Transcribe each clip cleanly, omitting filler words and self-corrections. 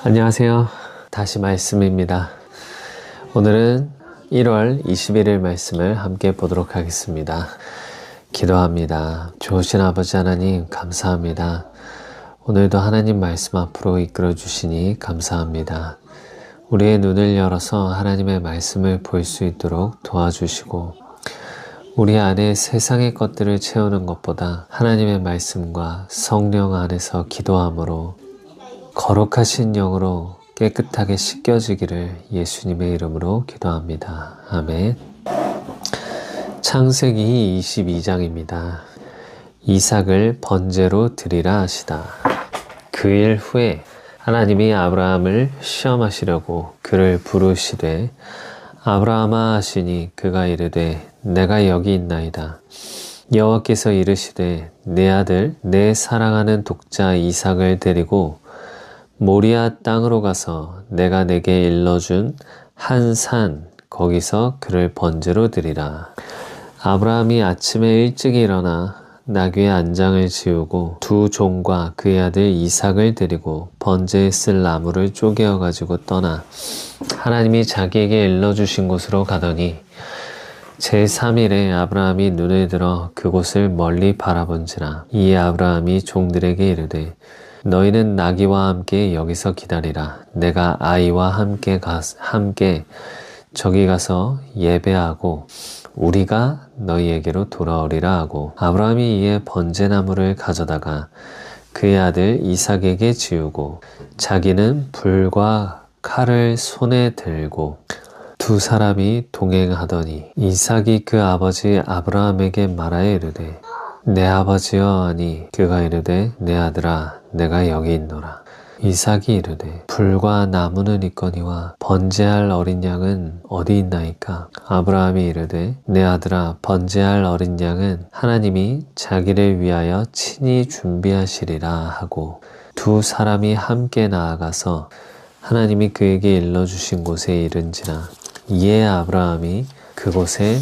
안녕하세요. 다시 말씀입니다. 오늘은 1월 21일 말씀을 함께 보도록 하겠습니다. 기도합니다. 좋으신 아버지 하나님 감사합니다. 오늘도 하나님 말씀 앞으로 이끌어 주시니 감사합니다. 우리의 눈을 열어서 하나님의 말씀을 볼 수 있도록 도와주시고 우리 안에 세상의 것들을 채우는 것보다 하나님의 말씀과 성령 안에서 기도함으로 거룩하신 영으로 깨끗하게 씻겨지기를 예수님의 이름으로 기도합니다. 아멘. 창세기 22장입니다. 이삭을 번제로 드리라 하시다. 그 일 후에 하나님이 아브라함을 시험하시려고 그를 부르시되 아브라함아 하시니 그가 이르되 내가 여기 있나이다. 여호와께서 이르시되 내 아들 내 사랑하는 독자 이삭을 데리고 모리아 땅으로 가서 내가 내게 일러준 한 산 거기서 그를 번제로 드리라. 아브라함이 아침에 일찍 일어나 나귀의 안장을 지우고 두 종과 그의 아들 이삭을 데리고 번제에 쓸 나무를 쪼개어 가지고 떠나 하나님이 자기에게 일러주신 곳으로 가더니 제3일에 아브라함이 눈을 들어 그곳을 멀리 바라본지라. 이에 아브라함이 종들에게 이르되 너희는 나귀와 함께 여기서 기다리라. 내가 아이와 함께 저기 가서 예배하고 우리가 너희에게로 돌아오리라 하고 아브라함이 이에 번제나무를 가져다가 그의 아들 이삭에게 지우고 자기는 불과 칼을 손에 들고 두 사람이 동행하더니 이삭이 그 아버지 아브라함에게 말하여 이르되 내 아버지여 하니 그가 이르되 내 아들아 내가 여기 있노라. 이삭이 이르되 불과 나무는 있거니와 번제할 어린 양은 어디 있나이까? 아브라함이 이르되 내 아들아 번제할 어린 양은 하나님이 자기를 위하여 친히 준비하시리라 하고 두 사람이 함께 나아가서 하나님이 그에게 일러주신 곳에 이른지라. 이에 아브라함이 그곳에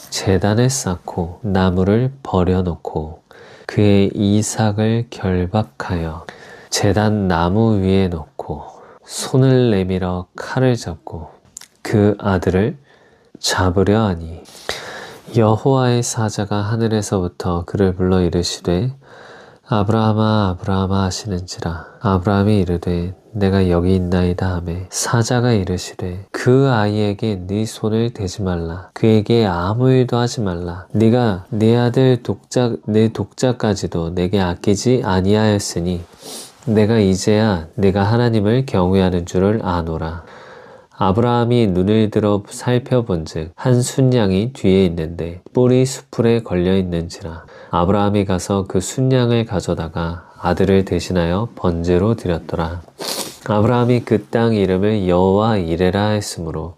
제단을 쌓고 나무를 버려놓고 그의 이삭을 결박하여 제단 나무 위에 놓고 손을 내밀어 칼을 잡고 그 아들을 잡으려 하니 여호와의 사자가 하늘에서부터 그를 불러 이르시되 아브라함아 아브라함아 하시는지라. 아브라함이 이르되 내가 여기 있나이다 하매 사자가 이르시되 그 아이에게 네 손을 대지 말라. 그에게 아무 일도 하지 말라. 네가 네 아들 내 독자까지도 내게 아끼지 아니하였으니 내가 이제야 내가 하나님을 경외하는 줄을 아노라. 아브라함이 눈을 들어 살펴본즉 한 순양이 뒤에 있는데 뿔이 수풀에 걸려 있는지라. 아브라함이 가서 그 순양을 가져다가 아들을 대신하여 번제로 드렸더라. 아브라함이 그 땅 이름을 여호와 이레라 했으므로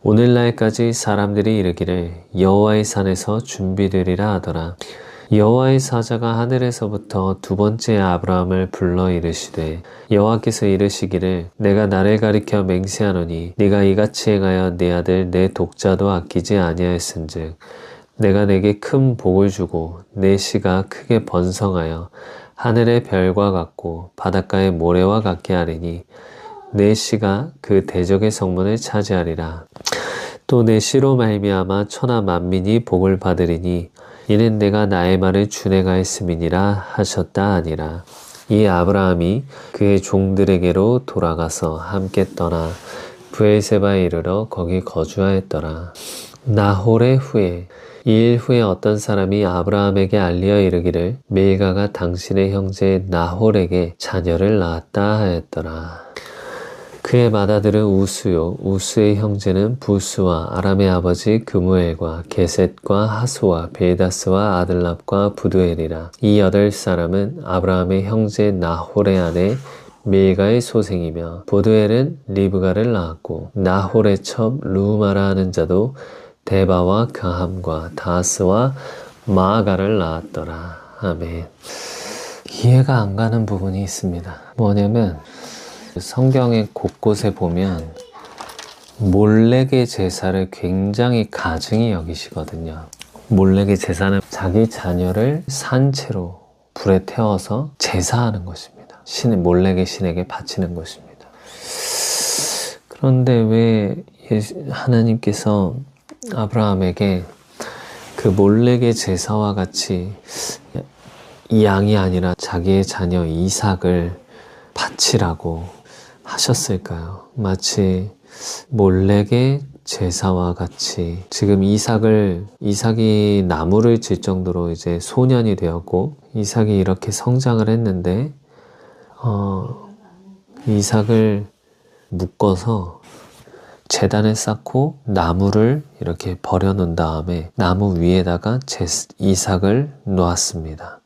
오늘날까지 사람들이 이르기를 여호와의 산에서 준비되리라 하더라. 여호와의 사자가 하늘에서부터 두 번째 아브라함을 불러 이르시되 여호와께서 이르시기를 내가 나를 가리켜 맹세하노니 네가 이같이 행하여 내 아들 내 독자도 아끼지 아니하였은즉 내가 내게 큰 복을 주고 내 씨가 크게 번성하여 하늘의 별과 같고 바닷가의 모래와 같게 하리니 내 씨가 그 대적의 성문을 차지하리라. 또 내 씨로 말미암아 천하 만민이 복을 받으리니 이는 내가 나의 말을 준행하였음이니라 하셨다 하니라. 이 아브라함이 그의 종들에게로 돌아가서 함께 떠나 브엘세바에 이르러 거기 거주하였더라. 나홀의 후에 이 일 후에 어떤 사람이 아브라함에게 알리어 이르기를 밀가가 당신의 형제 나홀에게 자녀를 낳았다 하였더라. 그의 맏아들은 우스요 우스의 형제는 부스와 아람의 아버지 그무엘과 게셋과 하수와 베다스와 아들랍과 부두엘이라. 이 8사람은 아브라함의 형제 나홀의 아내 밀가의 소생이며 부두엘은 리브가를 낳았고 나홀의 첩 루마라 하는 자도 데바와 가함과 다스와 마아가를 낳았더라. 아멘. 이해가 안 가는 부분이 있습니다. 뭐냐면 성경의 곳곳에 보면 몰렉의 제사를 굉장히 가증히 여기시거든요. 몰렉의 제사는 자기 자녀를 산채로 불에 태워서 제사하는 것입니다. 몰렉의 신에게 바치는 것입니다. 그런데 왜 하나님께서 아브라함에게 그 몰렉의 제사와 같이 이 양이 아니라 자기의 자녀 이삭을 바치라고 하셨을까요? 마치 몰렉의 제사와 같이 지금 이삭이 나무를 질 정도로 이제 소년이 되었고 이삭이 이렇게 성장을 했는데 이삭을 묶어서 제단을 쌓고 나무를 이렇게 버려놓은 다음에 나무 위에다가 이삭을 놓았습니다.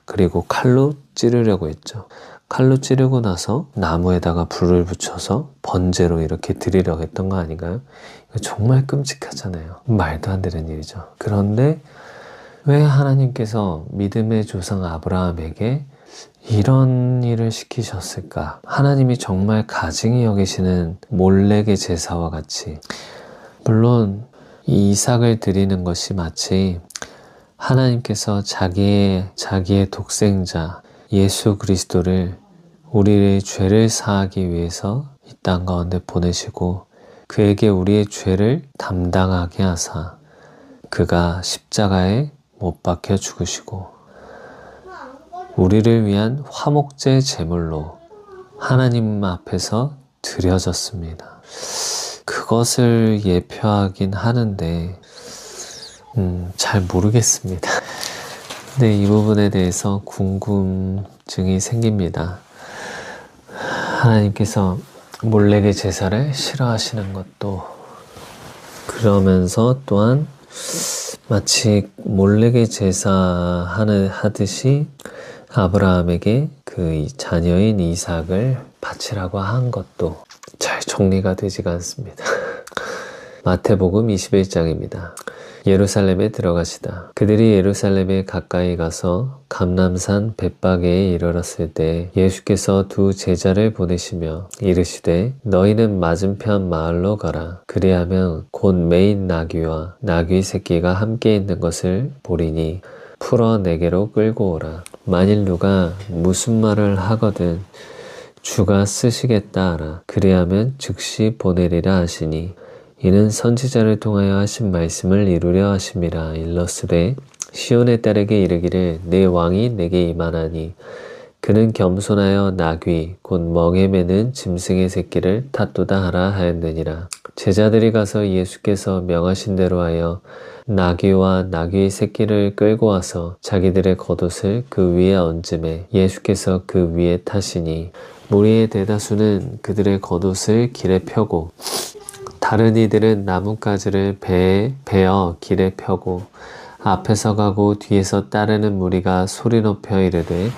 그리고 칼로 찌르려고 했죠. 칼로 찌르고 나서 나무에다가 불을 붙여서 번제로 이렇게 드리려고 했던 거 아닌가요? 이거 정말 끔찍하잖아요. 말도 안 되는 일이죠. 그런데 왜 하나님께서 믿음의 조상 아브라함에게 이런 일을 시키셨을까? 하나님이 정말 가증히 여기시는 몰렉의 제사와 같이, 물론 이 이삭을 드리는 것이 마치 하나님께서 자기의 독생자 예수 그리스도를 우리의 죄를 사하기 위해서 이 땅 가운데 보내시고 그에게 우리의 죄를 담당하게 하사 그가 십자가에 못 박혀 죽으시고 우리를 위한 화목제 제물로 하나님 앞에서 드려졌습니다. 그것을 예표하긴 하는데 잘 모르겠습니다. 근데 이 부분에 대해서 궁금증이 생깁니다. 하나님께서 몰렉의 제사를 싫어하시는 것도 그러면서 또한 마치 몰렉의 제사 하듯이 아브라함에게 그 자녀인 이삭을 바치라고 한 것도 잘 정리가 되지가 않습니다. 마태복음 21장입니다. 예루살렘에 들어가시다. 그들이 예루살렘에 가까이 가서 감람산 벳바게에 이르렀을 때 예수께서 두 제자를 보내시며 이르시되 너희는 맞은편 마을로 가라. 그리하면 곧 매인 나귀와 나귀 새끼가 함께 있는 것을 보리니 풀어 내게로 끌고 오라. 만일 누가 무슨 말을 하거든 주가 쓰시겠다 하라. 그리하면 즉시 보내리라 하시니 이는 선지자를 통하여 하신 말씀을 이루려 하심이라. 일러스되 시온의 딸에게 이르기를 내 왕이 내게 임하나니 그는 겸손하여 나귀 곧 멍에 매는 짐승의 새끼를 탔도다 하라 하였느니라. 제자들이 가서 예수께서 명하신 대로 하여 나귀와 나귀의 새끼를 끌고 와서 자기들의 겉옷을 그 위에 얹음에 예수께서 그 위에 타시니 무리의 대다수는 그들의 겉옷을 길에 펴고 다른 이들은 나뭇가지를 배에 베어 길에 펴고 앞에서 가고 뒤에서 따르는 무리가 소리 높여 이르되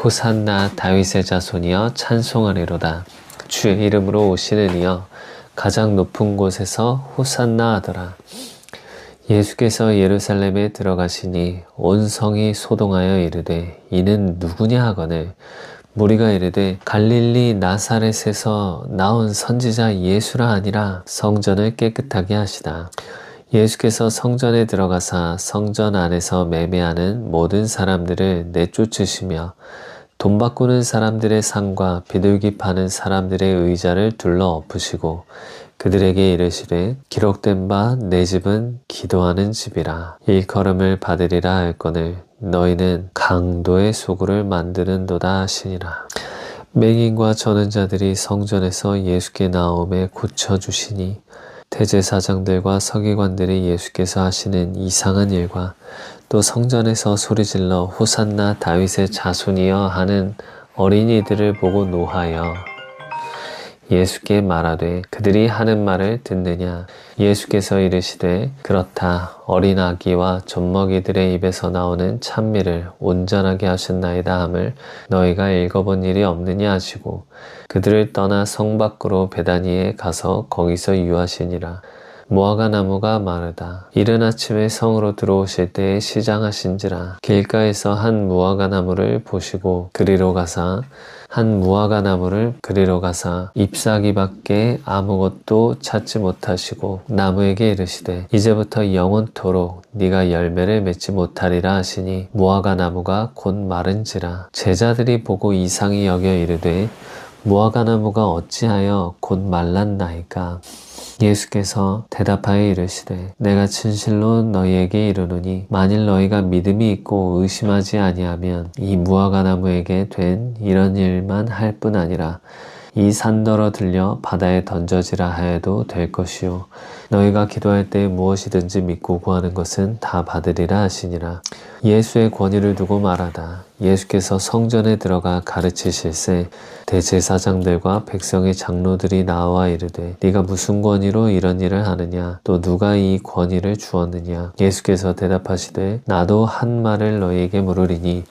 호산나 다윗의 자손이여 찬송하리로다. 주의 이름으로 오시는 이여 가장 높은 곳에서 호산나 하더라. 예수께서 예루살렘에 들어가시니 온 성이 소동하여 이르되 이는 누구냐 하거늘 무리가 이르되 갈릴리 나사렛에서 나온 선지자 예수라 하니라. 성전을 깨끗하게 하시다. 예수께서 성전에 들어가사 성전 안에서 매매하는 모든 사람들을 내쫓으시며 돈 바꾸는 사람들의 상과 비둘기 파는 사람들의 의자를 둘러 엎으시고 그들에게 이르시되 기록된 바 내 집은 기도하는 집이라. 일컬음을 받으리라 할거늘 너희는 강도의 소굴을 만드는도다 하시니라. 맹인과 저는 자들이 성전에서 예수께 나옴에 고쳐주시니 대제사장들과 서기관들이 예수께서 하시는 이상한 일과 또 성전에서 소리질러 호산나 다윗의 자손이여 하는 어린이들을 보고 노하여 예수께 말하되 그들이 하는 말을 듣느냐. 예수께서 이르시되 그렇다. 어린 아기와 젖먹이들의 입에서 나오는 찬미를 온전하게 하셨나이다 함을 너희가 읽어본 일이 없느냐 하시고 그들을 떠나 성 밖으로 베다니에 가서 거기서 유하시니라. 무화과 나무가 마르다. 이른 아침에 성으로 들어오실 때에 시장하신지라. 길가에서 한 무화과 나무를 보시고 그리로 가사 잎사귀밖에 아무것도 찾지 못하시고 나무에게 이르시되 이제부터 영원토록 네가 열매를 맺지 못하리라 하시니 무화과 나무가 곧 마른지라. 제자들이 보고 이상히 여겨 이르되 무화과나무가 어찌하여 곧 말랐나이까? 예수께서 대답하여 이르시되 내가 진실로 너희에게 이르노니 만일 너희가 믿음이 있고 의심하지 아니하면 이 무화과나무에게 된 이런 일만 할 뿐 아니라 이 산더러 들려 바다에 던져지라 하여도 될 것이요 너희가 기도할 때 무엇이든지 믿고 구하는 것은 다 받으리라 하시니라. 예수의 권위를 두고 말하다 예수께서 성전에 들어가 가르치실세 대제사장들과 백성의 장로들이 나와 이르되 네가 무슨 권위로 이런 일을 하느냐 또 누가 이 권위를 주었느냐. 예수께서 대답하시되 나도 한 말을 너희에게 물으리니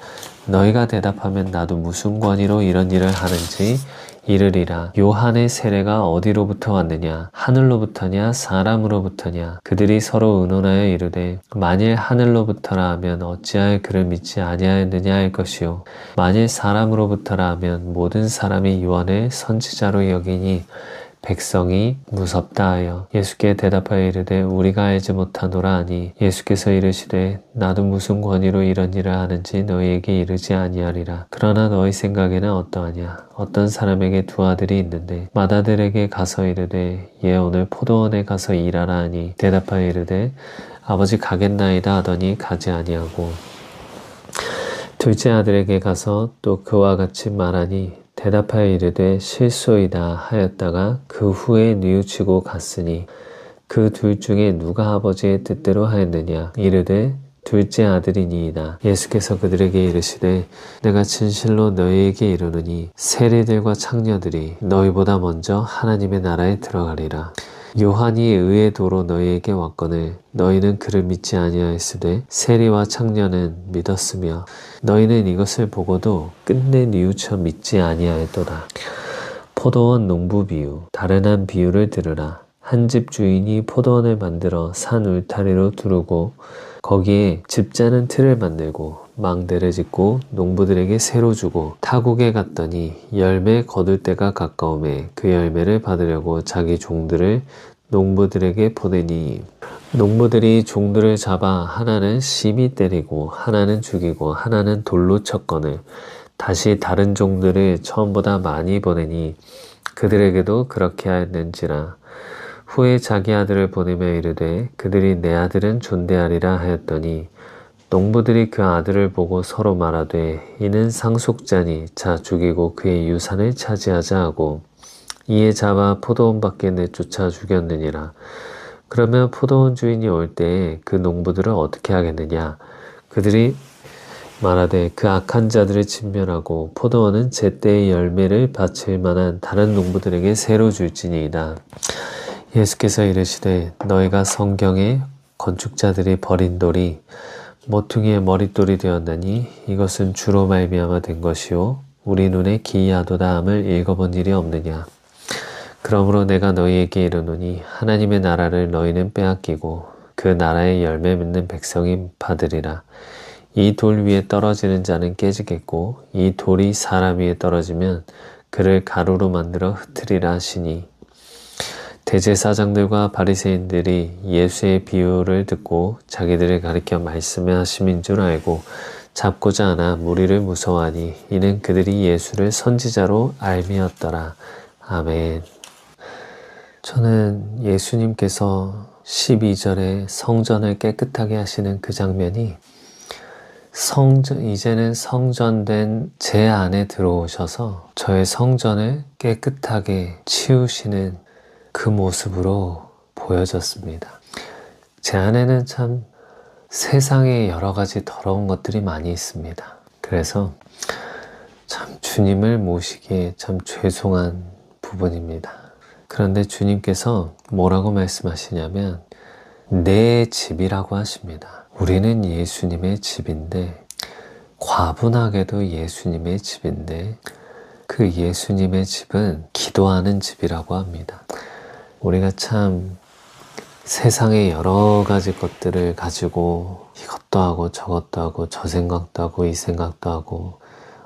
너희가 대답하면 나도 무슨 권위로 이런 일을 하는지 이르리라. 요한의 세례가 어디로부터 왔느냐 하늘로부터냐 사람으로부터냐. 그들이 서로 의논하여 이르되 만일 하늘로부터라 하면 어찌하여 그를 믿지 아니하였느냐 할 것이요 만일 사람으로부터라 하면 모든 사람이 요한을 선지자로 여기니 백성이 무섭다 하여 예수께 대답하여 이르되 우리가 알지 못하노라 하니 예수께서 이르시되 나도 무슨 권위로 이런 일을 하는지 너희에게 이르지 아니하리라. 그러나 너희 생각에는 어떠하냐. 어떤 사람에게 두 아들이 있는데 맏아들에게 가서 이르되 얘 오늘 포도원에 가서 일하라 하니 대답하여 이르되 아버지 가겠나이다 하더니 가지 아니하고 둘째 아들에게 가서 또 그와 같이 말하니 대답하여 이르되 실소이다 하였다가 그 후에 뉘우치고 갔으니 그 둘 중에 누가 아버지의 뜻대로 하였느냐. 이르되 둘째 아들이니이다. 예수께서 그들에게 이르시되 내가 진실로 너희에게 이르노니 세리들과 창녀들이 너희보다 먼저 하나님의 나라에 들어가리라. 요한이 의의 도로 너희에게 왔거늘 너희는 그를 믿지 아니하였으되 세리와 창녀는 믿었으며 너희는 이것을 보고도 끝내 뉘우쳐 믿지 아니하였도다. 포도원 농부 비유. 다른 한 비유를 들으라. 한 집 주인이 포도원을 만들어 산 울타리로 두르고 거기에 집 짜는 틀을 만들고 망대를 짓고 농부들에게 새로 주고 타국에 갔더니 열매 거둘 때가 가까우매 그 열매를 받으려고 자기 종들을 농부들에게 보내니 농부들이 종들을 잡아 하나는 심히 때리고 하나는 죽이고 하나는 돌로 쳤거늘 다시 다른 종들을 처음보다 많이 보내니 그들에게도 그렇게 하였는지라. 후에 자기 아들을 보내며 이르되 그들이 내 아들은 존대하리라 하였더니 농부들이 그 아들을 보고 서로 말하되 이는 상속자니 자 죽이고 그의 유산을 차지하자 하고 이에 잡아 포도원 밖에 내쫓아 죽였느니라. 그러면 포도원 주인이 올 때에 그 농부들을 어떻게 하겠느냐. 그들이 말하되 그 악한 자들을 진멸하고 포도원은 제때의 열매를 바칠 만한 다른 농부들에게 새로 줄지니이다. 예수께서 이르시되 너희가 성경에 건축자들이 버린 돌이 모퉁이의 머릿돌이 되었나니 이것은 주로 말미암아 된 것이요 우리 눈에 기이하도다 함을 읽어본 일이 없느냐. 그러므로 내가 너희에게 이르노니 하나님의 나라를 너희는 빼앗기고 그 나라의 열매 맺는 백성이 받으리라. 이 돌 위에 떨어지는 자는 깨지겠고 이 돌이 사람 위에 떨어지면 그를 가루로 만들어 흩으리라 하시니 대제사장들과 바리새인들이 예수의 비유를 듣고 자기들을 가리켜 말씀하심인 줄 알고 잡고자 하나 무리를 무서워하니 이는 그들이 예수를 선지자로 알미었더라. 아멘. 저는 예수님께서 12절에 성전을 깨끗하게 하시는 그 장면이 이제는 성전된 제 안에 들어오셔서 저의 성전을 깨끗하게 치우시는 그 모습으로 보여졌습니다. 제 안에는 참 세상에 여러 가지 더러운 것들이 많이 있습니다. 그래서 참 주님을 모시기에 참 죄송한 부분입니다. 그런데 주님께서 뭐라고 말씀하시냐면 내 집이라고 하십니다. 우리는 예수님의 집인데 과분하게도 예수님의 집인데 그 예수님의 집은 기도하는 집이라고 합니다. 우리가 참 세상의 여러 가지 것들을 가지고 이것도 하고 저것도 하고 저 생각도 하고 이 생각도 하고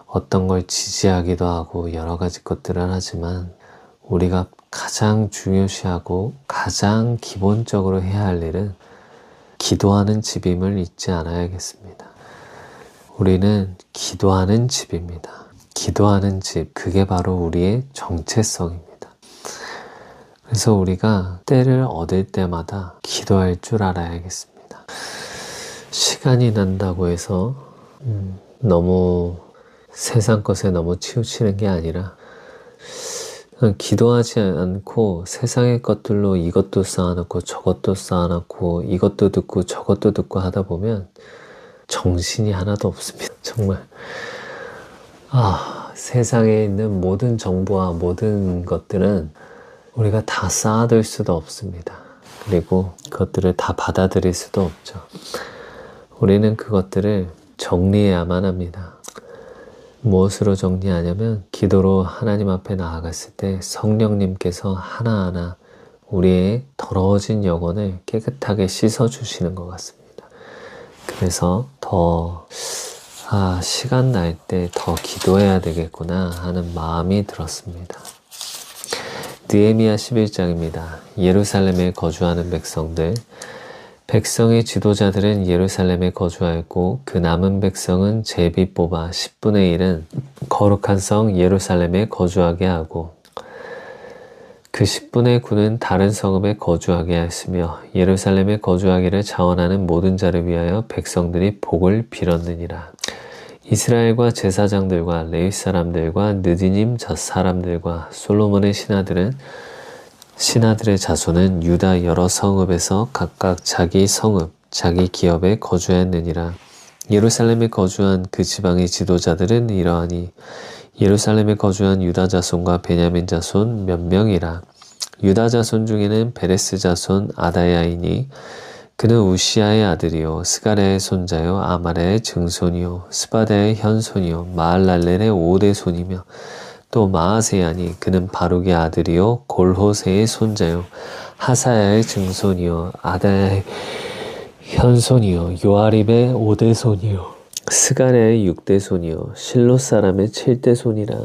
어떤 걸 지지하기도 하고 여러 가지 것들을 하지만 우리가 가장 중요시하고 가장 기본적으로 해야 할 일은 기도하는 집임을 잊지 않아야겠습니다. 우리는 기도하는 집입니다. 기도하는 집, 그게 바로 우리의 정체성입니다. 그래서 우리가 때를 얻을 때마다 기도할 줄 알아야겠습니다. 시간이 난다고 해서 너무 세상 것에 너무 치우치는 게 아니라 기도하지 않고 세상의 것들로 이것도 쌓아놓고 저것도 쌓아놓고 이것도 듣고 저것도 듣고 하다 보면 정신이 하나도 없습니다. 정말 세상에 있는 모든 정보와 모든 것들은 우리가 다 쌓아둘 수도 없습니다. 그리고 그것들을 다 받아들일 수도 없죠. 우리는 그것들을 정리해야만 합니다. 무엇으로 정리하냐면 기도로 하나님 앞에 나아갔을 때 성령님께서 하나하나 우리의 더러워진 영혼을 깨끗하게 씻어주시는 것 같습니다. 그래서 더 시간 날 때 더 기도해야 되겠구나 하는 마음이 들었습니다. 느헤미야 11장입니다. 예루살렘에 거주하는 백성의 지도자들은 예루살렘에 거주하였고 그 남은 백성은 제비 뽑아 10분의 1은 거룩한 성 예루살렘에 거주하게 하고 그 10분의 9는 다른 성읍에 거주하게 하였으며 예루살렘에 거주하기를 자원하는 모든 자를 위하여 백성들이 복을 빌었느니라. 이스라엘과 제사장들과 레위 사람들과 느디님 사람들과 솔로몬의 신하들의 자손은 유다 여러 성읍에서 각각 자기 성읍, 자기 기업에 거주하였느니라. 예루살렘에 거주한 그 지방의 지도자들은 이러하니 예루살렘에 거주한 유다 자손과 베냐민 자손 몇 명이라. 유다 자손 중에는 베레스 자손 아다야이니 그는 우시아의 아들이요 스가랴의 손자요 아마랴의 증손이요 스바다의 현손이요 마할랄렐의 5대 손이며 또 마아세야니 그는 바룩의 아들이요 골호세의 손자요 하사야의 증손이요 아다야의 현손이요 요아립의 5대 손이요 스가랴의 6대 손이요 실롯 사람의 7대 손이라.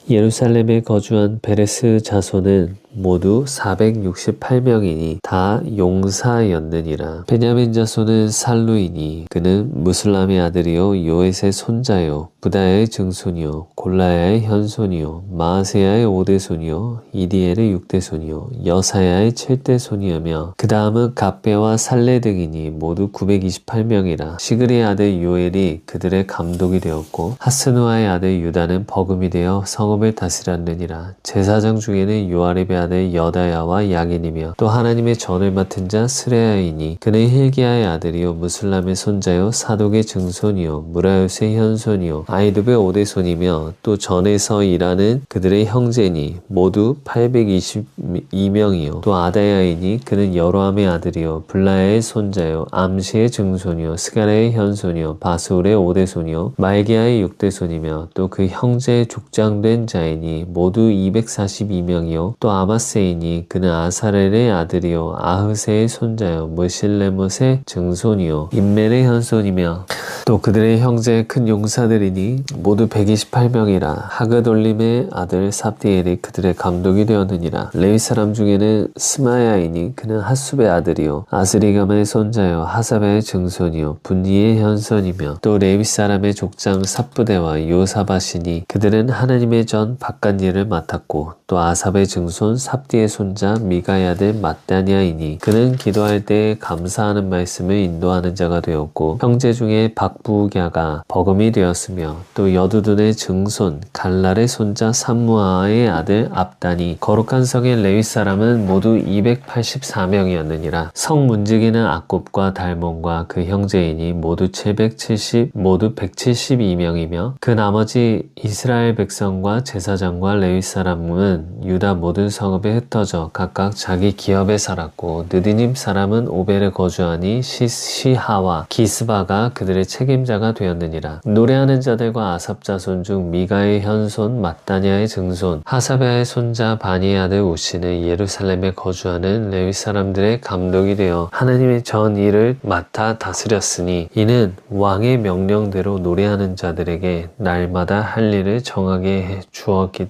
예루살렘에 거주한 베레스 자손은 모두 468명이니 다 용사였느니라. 베냐민 자손은 살루이니 그는 무슬람의 아들이요 요엣의 손자요 부다야의 증손이요 골라야의 현손이요 마아세야의 5대 손이요 이디엘의 6대 손이요 여사야의 7대 손이며 그 다음은 갑배와 살레 등이니 모두 928명이라. 시그리의 아들 요엘이 그들의 감독이 되었고 하스누아의 아들 유다는 버금이 되어 성읍을 다스렸느니라. 제사장 중에는 요아립의 아들 여다야와 야긴이며 또 하나님의 전을 맡은 자 스레야이니 그는 힐기야의 아들이요 무슬람의 손자요 사독의 증손이요 무라요스의 현손이요 아이두의 5대 손이며 또 전에서 일하는 그들의 형제니 모두 822명이요 또 아다야이니 그는 여로함의 아들이요 블라야의 손자요 암시의 증손이요 스가랴의 현손이요 바스울의 5대 손이요 말기야의 6대 손이며 또 그 형제의 족장된 자이니 모두 242명이요 또 아마세이니 그는 아사렐의 아들이요 아흐세의 손자요 무실레못의 증손이요 임멜의 현손이며 또 그들의 형제의 큰 용사들이니 모두 128명이라. 하그돌림의 아들 삽디엘이 그들의 감독이 되었느니라. 레위 사람 중에는 스마야이니 그는 핫숲의 아들이요 아스리감의 손자요 하사베의 증손이요 분니의 현손이며 또 레위 사람의 족장 삽부대와 요사바시니 그들은 하나님의 전 바깥 일을 맡았고 또 아삽의 증손 삽디의 손자 미가의 아들 mat다니아이니 그는 기도할 때 감사하는 말씀을 인도하는 자가 되었고 형제 중에 박부갸가 버금이 되었으며 또 여두둔의 증손 갈랄의 손자 삼무아의 아들 압다니 거룩한 성의 레위 사람은 모두 284명이었느니라. 성 문지기는 악곱과 달몬과 그 형제이니 모두 172명이며 그 나머지 이스라엘 백성과 제사장과 레위 사람은 유다 모든 성읍에 흩어져 각각 자기 기업에 살았고 느디님 사람은 오벨에 거주하니 시하와 기스바가 그들의 책임자가 되었느니라. 노래하는 자들과 아삽 자손 중 미가의 현손 mat다니아의 증손 하사베의 손자 바니의 아들 우시는 예루살렘에 거주하는 레위 사람들의 감독이 되어 하나님의 전 일을 맡아 다스렸으니 이는 왕의 명령대로 노래하는 자들에게 날마다 할 일을 정해 주었기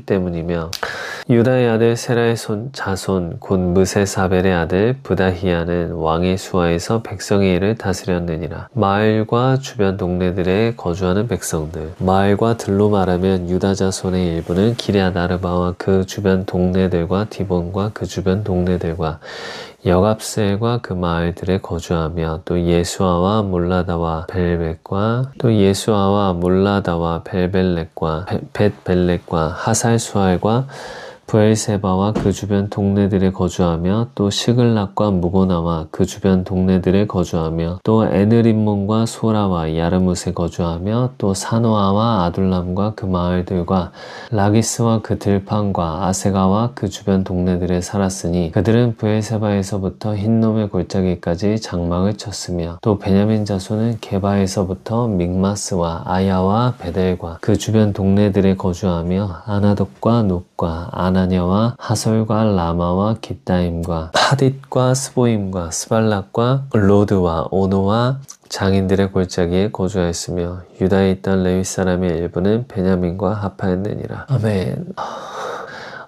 때문이며 유다의 아들 세라의 자손 곧 무세사벨의 아들 부다히야는 왕의 수하에서 백성의 일을 다스렸느니라. 마을과 주변 동네들에 거주하는 백성들, 마을과 들로 말하면 유다 자손의 일부는 기럇 아르바와 그 주변 동네들과 디본과 그 주변 동네들과 여갑셀과 그 마을들에 거주하며 또 예수아와 몰라다와 벨벨렛과 벳벨렛과 하살수알과 브엘세바와 그 주변 동네들에 거주하며 또 시글락과 무고나와 그 주변 동네들에 거주하며 또 에느림몬과 소라와 야르뭇에 거주하며 또 사노아와 아둘람과 그 마을들과 라기스와 그 들판과 아세가와 그 주변 동네들에 살았으니 그들은 브엘세바에서부터 흰놈의 골짜기까지 장막을 쳤으며 또 베냐민 자손은 게바에서부터 믹마스와 아야와 베델과 그 주변 동네들에 거주하며 아나돗과 놋과 아나냐와 하솔과 라마와 깃다임과 하딧과 스보임과 스발락과 로드와 오노와 장인들의 골짜기에 거주하였으며 유다에 있던 레위 사람의 일부는 베냐민과 합하였느니라. 아멘.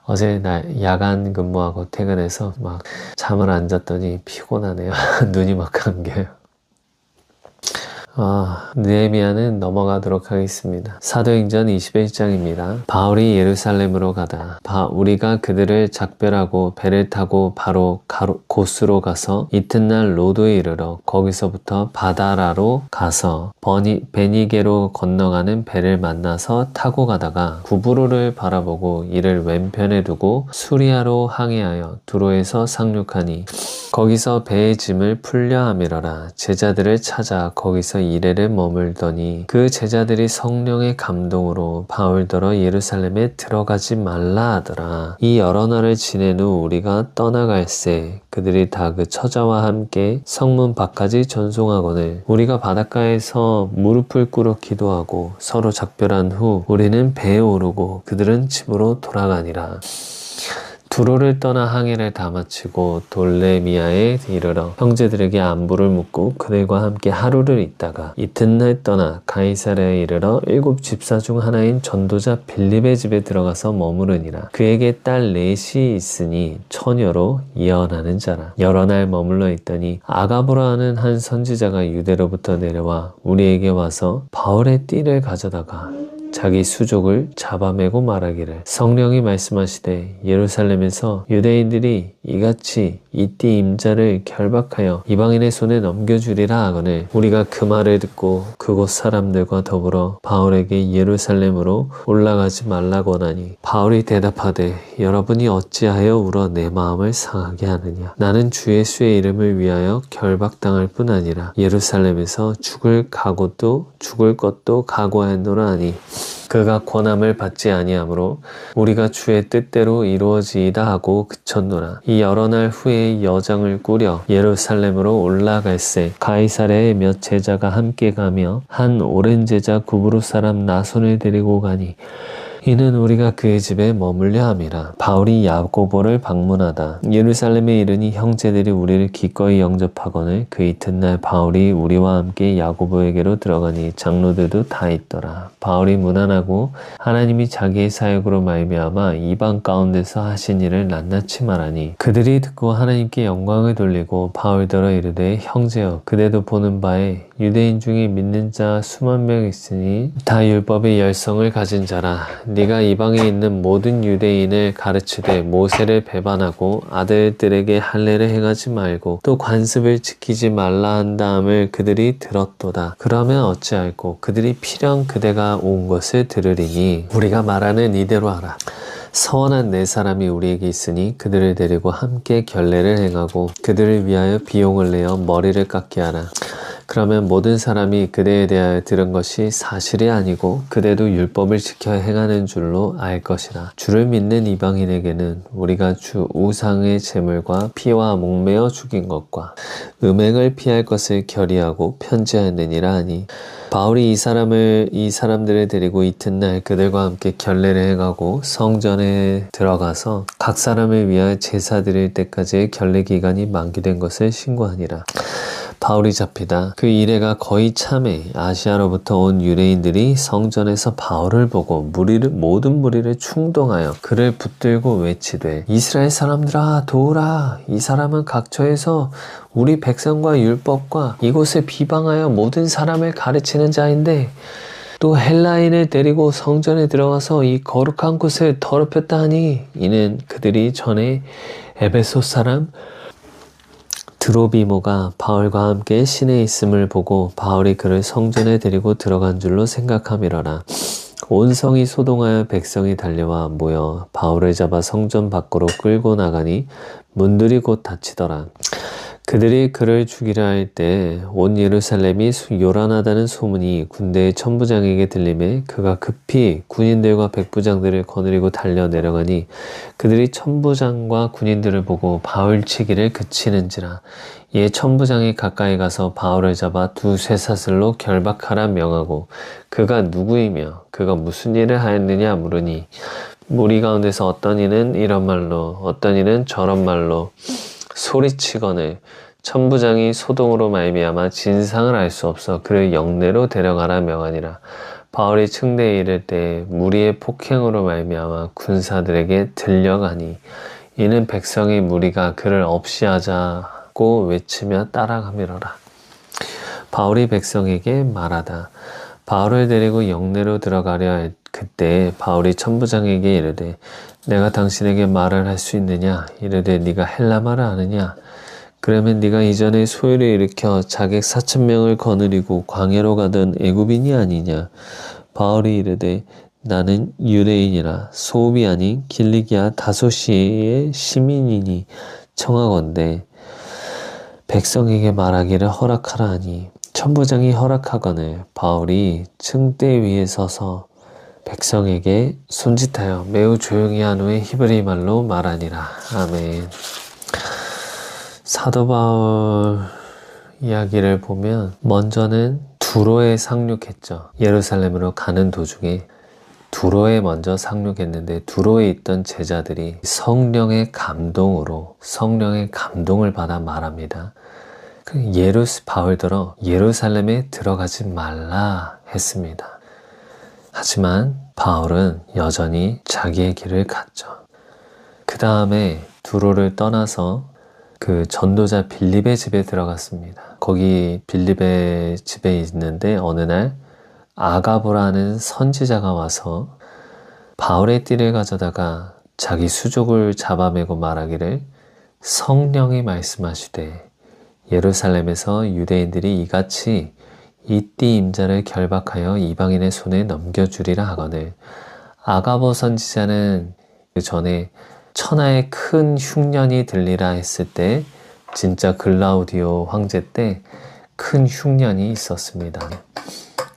어제 야간 근무하고 퇴근해서 막 잠을 안 잤더니 피곤하네요. 눈이 막 감겨요. 느헤미야는 넘어가도록 하겠습니다. 사도행전 21장입니다. 바울이 예루살렘으로 가다 우리가 그들을 작별하고 배를 타고 바로 고스로 가서 이튿날 로도에 이르러 거기서부터 바다라로 가서 베니게로 건너가는 배를 만나서 타고 가다가 구브로를 바라보고 이를 왼편에 두고 수리아로 항해하여 두로에서 상륙하니 거기서 배의 짐을 풀려 함이러라. 제자들을 찾아 거기서 이레를 머물더니 그 제자들이 성령의 감동으로 바울더러 예루살렘에 들어가지 말라 하더라. 이 여러 날을 지낸 후 우리가 떠나갈새 그들이 다 그 처자와 함께 성문 밖까지 전송하거늘 우리가 바닷가에서 무릎을 꿇어 기도하고 서로 작별한 후 우리는 배에 오르고 그들은 집으로 돌아가니라. 두로를 떠나 항해를 다 마치고 돌레미아에 이르러 형제들에게 안부를 묻고 그들과 함께 하루를 있다가 이튿날 떠나 가이사랴에 이르러 7 집사 중 하나인 전도자 빌립의 집에 들어가서 머무르니라. 그에게 딸 넷이 있으니 처녀로 예언하는 자라. 여러 날 머물러 있더니 아가보라 하는 한 선지자가 유대로부터 내려와 우리에게 와서 바울의 띠를 가져다가 자기 수족을 잡아매고 말하기를 성령이 말씀하시되 예루살렘에서 유대인들이 이같이 이 띠 임자를 결박하여 이방인의 손에 넘겨주리라 하거늘 우리가 그 말을 듣고 그곳 사람들과 더불어 바울에게 예루살렘으로 올라가지 말라고 하니 바울이 대답하되 여러분이 어찌하여 울어 내 마음을 상하게 하느냐. 나는 주 예수의 이름을 위하여 결박당할 뿐 아니라 예루살렘에서 죽을 것도 각오하였노라 하니 그가 권함을 받지 아니하므로 우리가 주의 뜻대로 이루어지이다 하고 그쳤노라. 이 여러 날 후에 여장을 꾸려 예루살렘으로 올라갈새 가이사랴에 몇 제자가 함께 가며 한 오랜 제자 구브로 사람 나손을 데리고 가니 이는 우리가 그의 집에 머물려 함이라. 바울이 야고보를 방문하다 예루살렘에 이르니 형제들이 우리를 기꺼이 영접하거늘 그 이튿날 바울이 우리와 함께 야고보에게로 들어가니 장로들도 다 있더라. 바울이 무난하고 하나님이 자기의 사역으로 말미암아 이방 가운데서 하신 일을 낱낱이 말하니 그들이 듣고 하나님께 영광을 돌리고 바울더러 이르되 형제여 그대도 보는 바에 유대인 중에 믿는 자 수만 명 있으니 다 율법의 열성을 가진 자라. 네가 이방에 있는 모든 유대인을 가르치되 모세를 배반하고 아들들에게 할례를 행하지 말고 또 관습을 지키지 말라 한다함을 그들이 들었도다. 그러면 어찌할꼬 그들이 필연 그대가 온 것을 들으리니 우리가 말하는 이대로 하라. 서원한 네 사람이 우리에게 있으니 그들을 데리고 함께 결례를 행하고 그들을 위하여 비용을 내어 머리를 깎게 하라. 그러면 모든 사람이 그대에 대하여 들은 것이 사실이 아니고 그대도 율법을 지켜 행하는 줄로 알 것이라. 주를 믿는 이방인에게는 우리가 주 우상의 제물과 피와 목매어 죽인 것과 음행을 피할 것을 결의하고 편지하느니라 하니 바울이 이 사람들을 데리고 이튿날 그들과 함께 결례를 행하고 성전에 들어가서 각 사람을 위하여 제사 드릴 때까지의 결례 기간이 만기된 것을 신고하니라. 바울이 잡히다 그 이래가 거의 참해 아시아로부터 온 유대인들이 성전에서 바울을 보고 모든 무리를 충동하여 그를 붙들고 외치되 이스라엘 사람들아 도우라. 이 사람은 각처에서 우리 백성과 율법과 이곳을 비방하여 모든 사람을 가르치는 자인데 또 헬라인을 데리고 성전에 들어가서 이 거룩한 곳을 더럽혔다 하니 이는 그들이 전에 에베소 사람 드로비모가 바울과 함께 시내에 있음을 보고 바울이 그를 성전에 데리고 들어간 줄로 생각함이러라. 온 성이 소동하여 백성이 달려와 모여 바울을 잡아 성전 밖으로 끌고 나가니 문들이 곧 닫히더라. 그들이 그를 죽이려 할 때 온 예루살렘이 요란하다는 소문이 군대의 천부장에게 들리매 그가 급히 군인들과 백부장들을 거느리고 달려 내려가니 그들이 천부장과 군인들을 보고 바울 치기를 그치는지라. 이에 천부장이 가까이 가서 바울을 잡아 두 쇠사슬로 결박하라 명하고 그가 누구이며 그가 무슨 일을 하였느냐 물으니 무리 가운데서 어떤 이는 이런 말로 어떤 이는 저런 말로 소리치거늘 천부장이 소동으로 말미암아 진상을 알 수 없어 그를 영내로 데려가라 명하니라. 바울이 층대에 이를 때 무리의 폭행으로 말미암아 군사들에게 들려가니 이는 백성의 무리가 그를 없이하자고 외치며 따라가미러라. 바울이 백성에게 말하다 바울을 데리고 영내로 들어가려 할 그때 바울이 천부장에게 이르되 내가 당신에게 말을 할 수 있느냐 이르되 네가 헬라말을 아느냐 그러면 네가 이전에 소요를 일으켜 자객 4,000명을 거느리고 광야로 가던 애굽인이 아니냐. 바울이 이르되 나는 유대인이라 소읍이 아닌 길리기아 다소시의 시민이니 청하건대 백성에게 말하기를 허락하라 하니 천부장이 허락하거늘 바울이 층대 위에 서서 백성에게 손짓하여 매우 조용히 한 후에 히브리 말로 말하니라. 아멘. 사도 바울 이야기를 보면 먼저는 두로에 상륙했죠. 예루살렘으로 가는 도중에 두로에 먼저 상륙했는데 두로에 있던 제자들이 성령의 감동을 받아 말합니다. 바울더러 예루살렘에 들어가지 말라 했습니다. 하지만 바울은 여전히 자기의 길을 갔죠. 그 다음에 두로를 떠나서 그 전도자 빌립의 집에 들어갔습니다. 거기 빌립의 집에 있는데 어느 날 아가보라는 선지자가 와서 바울의 띠를 가져다가 자기 수족을 잡아매고 말하기를 성령이 말씀하시되 예루살렘에서 유대인들이 이같이 이 띠 임자를 결박하여 이방인의 손에 넘겨주리라 하거늘 아가보 선지자는 그 전에 천하의 큰 흉년이 들리라 했을 때 진짜 글라우디오 황제 때 큰 흉년이 있었습니다.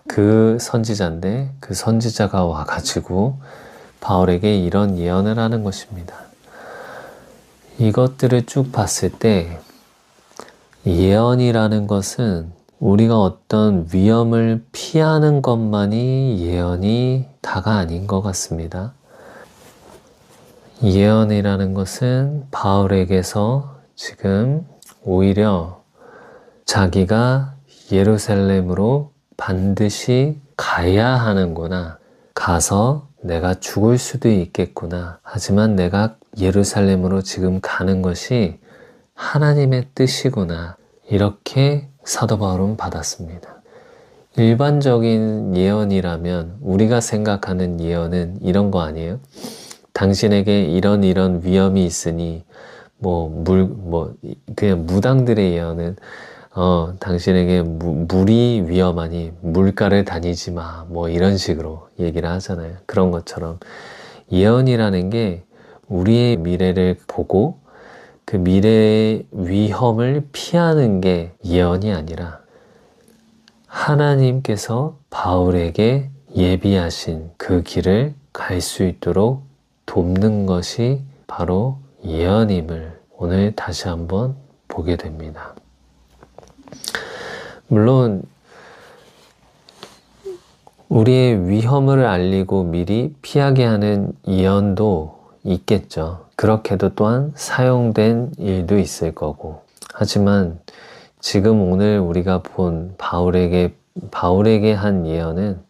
그 선지자인데 그 선지자가 와가지고 바울에게 이런 예언을 하는 것입니다. 이것들을 쭉 봤을 때 예언이라는 것은 우리가 어떤 위험을 피하는 것만이 예언이 다가 아닌 것 같습니다. 예언이라는 것은 바울에게서 지금 오히려 자기가 예루살렘으로 반드시 가야 하는구나. 가서 내가 죽을 수도 있겠구나. 하지만 내가 예루살렘으로 지금 가는 것이 하나님의 뜻이구나. 이렇게 사도 바울은 받았습니다. 일반적인 예언이라면 우리가 생각하는 예언은 이런 거 아니에요? 당신에게 이런 위험이 있으니 그냥 무당들의 예언은 당신에게 물이 위험하니 물가를 다니지 마 이런 식으로 얘기를 하잖아요. 그런 것처럼 예언이라는 게 우리의 미래를 보고 그 미래의 위험을 피하는 게 예언이 아니라 하나님께서 바울에게 예비하신 그 길을 갈 수 있도록 돕는 것이 바로 예언임을 오늘 다시 한번 보게 됩니다. 물론 우리의 위험을 알리고 미리 피하게 하는 예언도 있겠죠. 그렇게도 또한 사용된 일도 있을 거고. 하지만 지금 오늘 우리가 본 바울에게 한 예언은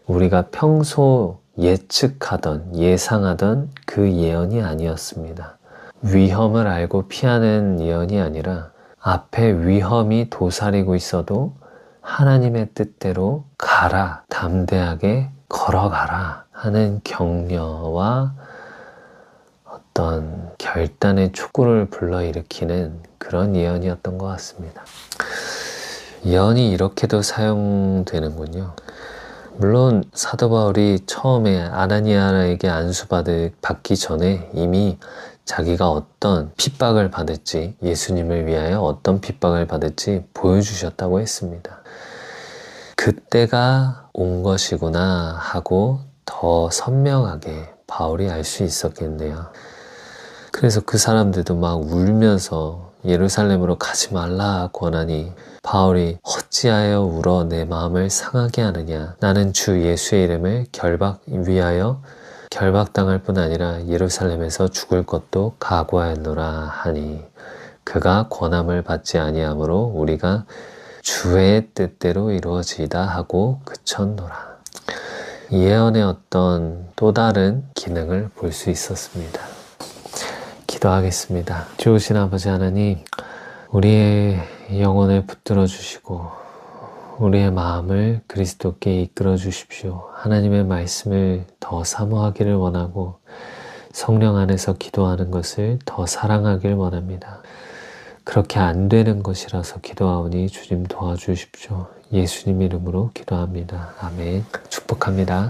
우리가 평소 예측하던, 예상하던 그 예언이 아니었습니다. 위험을 알고 피하는 예언이 아니라 앞에 위험이 도사리고 있어도 하나님의 뜻대로 가라, 담대하게 걸어가라 하는 격려와 어떤 결단의 촉구를 불러일으키는 그런 예언이었던 것 같습니다. 예언이 이렇게도 사용되는군요. 물론 사도 바울이 처음에 아나니아에게 안수받기 전에 이미 자기가 어떤 핍박을 받을지, 예수님을 위하여 어떤 핍박을 받을지 보여주셨다고 했습니다. 그때가 온 것이구나 하고 더 선명하게 바울이 알 수 있었겠네요. 그래서 그 사람들도 막 울면서 예루살렘으로 가지 말라 권하니 바울이 어찌하여 울어 내 마음을 상하게 하느냐. 나는 주 예수의 이름을 위하여 결박당할 뿐 아니라 예루살렘에서 죽을 것도 각오하였노라 하니 그가 권함을 받지 아니하므로 우리가 주의 뜻대로 이루어지이다 하고 그쳤노라. 예언의 어떤 또 다른 기능을 볼 수 있었습니다. 기도하겠습니다. 좋으신 아버지 하나님, 우리의 영혼을 붙들어 주시고 우리의 마음을 그리스도께 이끌어 주십시오. 하나님의 말씀을 더 사모하기를 원하고 성령 안에서 기도하는 것을 더 사랑하길 원합니다. 그렇게 안 되는 것이라서 기도하오니 주님 도와주십시오. 예수님 이름으로 기도합니다. 아멘. 축복합니다.